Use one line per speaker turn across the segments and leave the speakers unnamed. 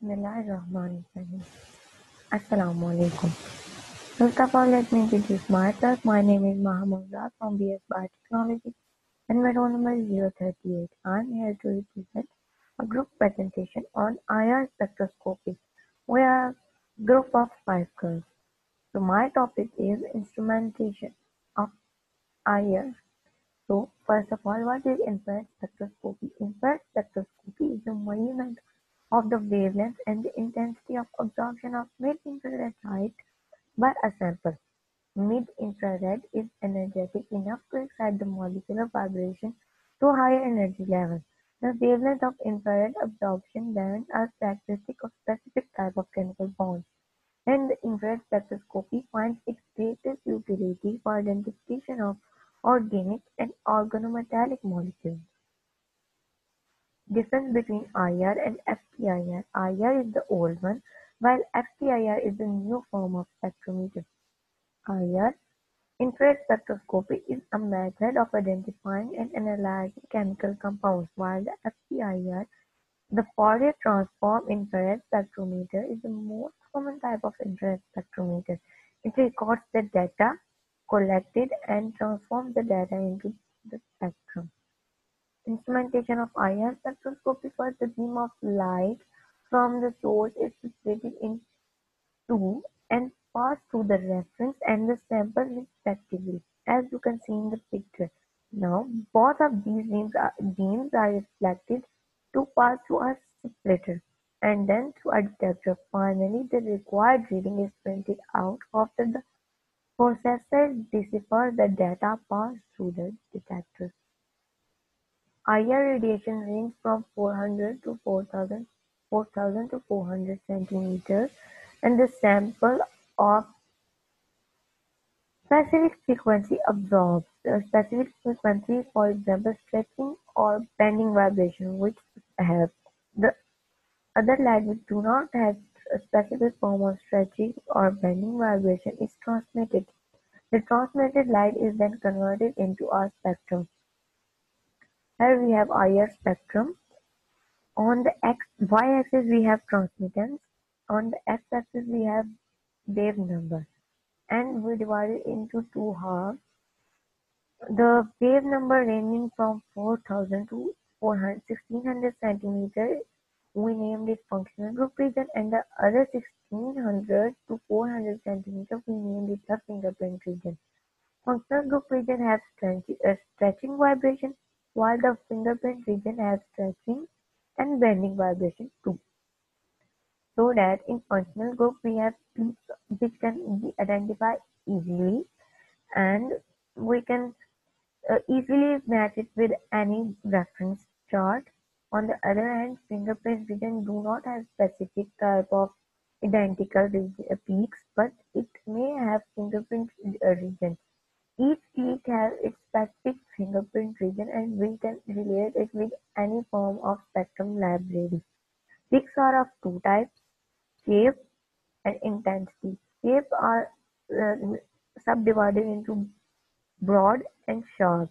Bismillahirrahmanirrahim. Assalamu alaikum. First of all, let me introduce myself. My name is Mahamudra from BS Biotechnology and my roll number is 038. I am here to represent a group presentation on IR spectroscopy. We are a group of 5 girls. So my topic is instrumentation of IR. So first of all, what is infrared spectroscopy? Infrared spectroscopy is the measurement of the wavelength and the intensity of absorption of mid-infrared light by a sample. Mid-infrared is energetic enough to excite the molecular vibration to higher energy levels. The wavelength of infrared absorption bands are characteristic of specific type of chemical bonds, and the infrared spectroscopy finds its greatest utility for identification of organic and organometallic molecules. Difference between IR and FTIR: IR is the old one, while FTIR is the new form of spectrometer. IR, infrared spectroscopy, is a method of identifying and analyzing chemical compounds, while the FTIR, the Fourier transform infrared spectrometer, is the most common type of infrared spectrometer. It records the data collected and transforms the data into the spectrum. Instrumentation of IR spectroscopy: first, the beam of light from the source is separated in two and passed through the reference and the sample respectively, as you can see in the picture. Now, both of these beams are reflected to pass through a splitter and then through a detector. Finally, the required reading is printed out after the processor deciphers the data passed through the detector. IR radiation range from 400 to 4000 to 400 centimeters, and the sample of specific frequency absorbs. The specific frequency, for example, stretching or bending vibration, which have the other light which do not have a specific form of stretching or bending vibration is transmitted. The transmitted light is then converted into a spectrum. Here we have IR spectrum. On the y-axis we have transmittance, on the x-axis we have wave number, and we divide it into two halves. The wave number ranging from 4000 to 1600 centimeter, we named it functional group region, and the other 1600 to 400 centimeter, we named it the fingerprint region. Functional group region has stretching vibration, while the fingerprint region has stretching and bending vibration too. So that in functional group we have peaks which can be identified easily, and we can easily match it with any reference chart. On the other hand, fingerprint region do not have specific type of identical peaks, but it may have fingerprint region. Each peak has its specific fingerprint region, and we can relate it with any form of spectrum library. Peaks are of two types: shape and intensity. Shape are uh, subdivided into broad and sharp.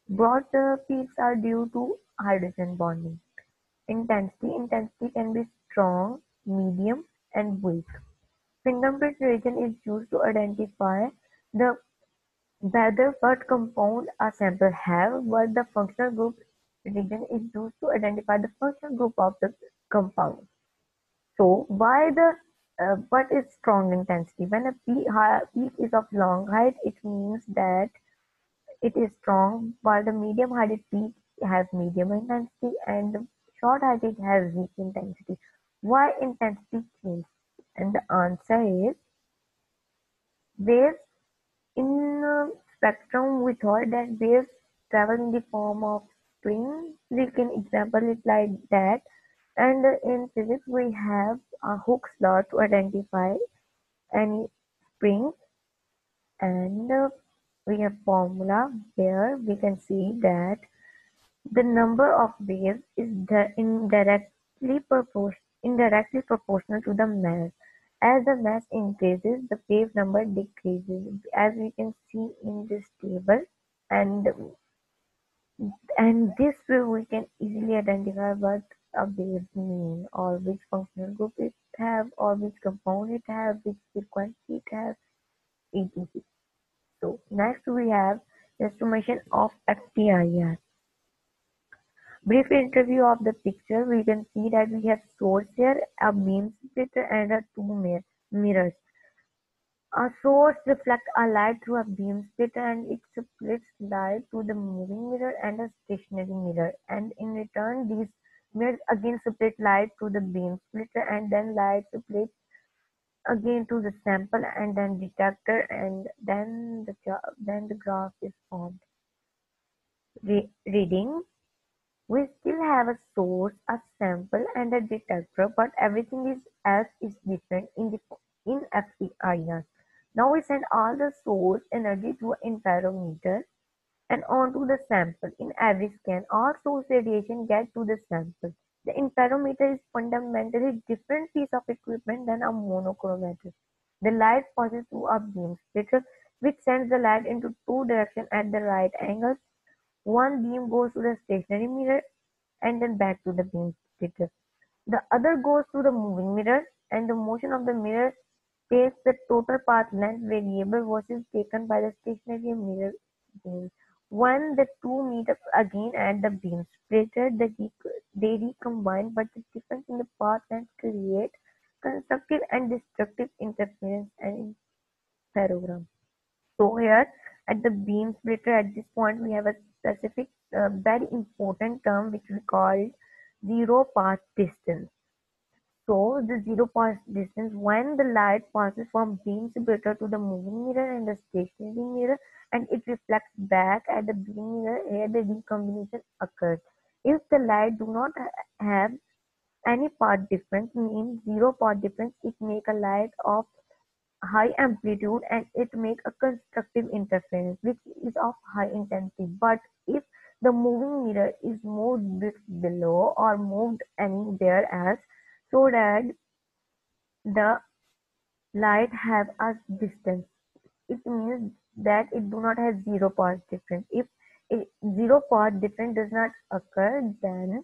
Broad peaks are due to hydrogen bonding. Intensity can be strong, medium, and weak. Fingerprint region is used to identify the whether what compound a sample have, while the functional group region is used to identify the functional group of the compound. So why the what is strong intensity? When a peak is of long height, it means that it is strong, while the medium-heighted peak has medium intensity and the short-heighted has weak intensity. Why intensity change? And the answer is waves. In spectrum, we thought that waves travel in the form of strings. We can example it like that. And in physics, we have a Hooke's law to identify any spring, and we have formula where we can see that the number of waves is indirectly proportional to the mass. As the mass increases, the wave number decreases, as we can see in this table. And And this way we can easily identify what a wave mean or which functional group it have or which compound it have, which frequency it have, etc. So next we have estimation of FTIR. Brief interview of the picture. We can see that we have source here, a beam splitter and a mirrors. A source reflects a light through a beam splitter and it splits light to the moving mirror and a stationary mirror. And in return, these mirrors again split light to the beam splitter and then light split again to the sample and then detector and then the graph is formed. Reading. We still have a source, a sample, and a detector, but everything else is different in FTIR. Now we send all the source energy to an interferometer and onto the sample. In every scan, all source radiation get to the sample. The interferometer is fundamentally different piece of equipment than a monochromator. The light passes through a beam splitter, which sends the light into two directions at the right angles. One beam goes to the stationary mirror and then back to the beam splitter. The other goes to the moving mirror, and the motion of the mirror takes the total path length variable versus taken by the stationary mirror beam. When the two meet up again at the beam splitter, they recombine, but the difference in the path length create constructive and destructive interference and interferogram. So here at the beam splitter, at this point we have a specific very important term which we call zero path distance. So the zero path distance when the light passes from beam splitter to the moving mirror and the stationary mirror and it reflects back at the beam mirror, here the recombination occurs. If the light do not have any path difference, means zero path difference, it make a light of high amplitude and it make a constructive interference which is of high intensity. But if the moving mirror is moved bit below or moved anywhere else so that the light have a distance, it means that it do not have zero path difference. If zero path difference does not occur, then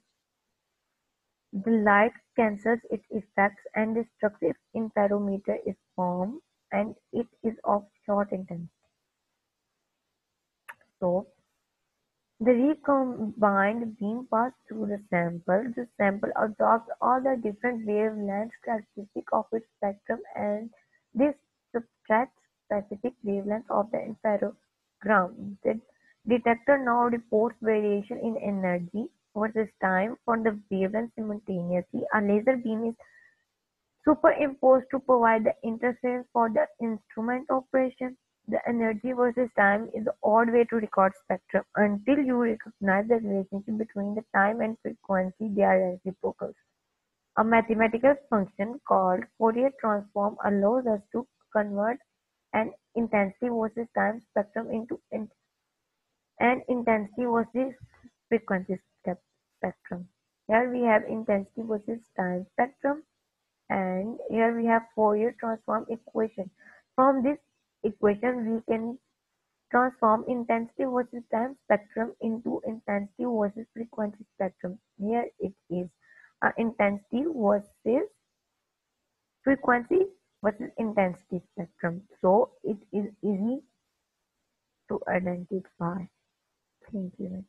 the light cancels its effects and destructive interferometer is formed and it is of short intensity. So the recombined beam passes through the sample. The sample absorbs all the different wavelengths characteristic of its spectrum and this subtracts specific wavelengths of the interferogram. The detector now reports variation in energy versus time for the wavelength simultaneously. A laser beam is superimposed to provide the interference for the instrument operation. The energy versus time is the odd way to record spectrum. Until you recognize the relationship between the time and frequency, they are reciprocal. A mathematical function called Fourier transform allows us to convert an intensity versus time spectrum into an intensity versus frequency spectrum. Here we have intensity versus time spectrum and here we have Fourier transform equation. From this equation we can transform intensity versus time spectrum into intensity versus frequency spectrum. Here it is intensity versus frequency versus intensity spectrum. So it is easy to identify. Thank you.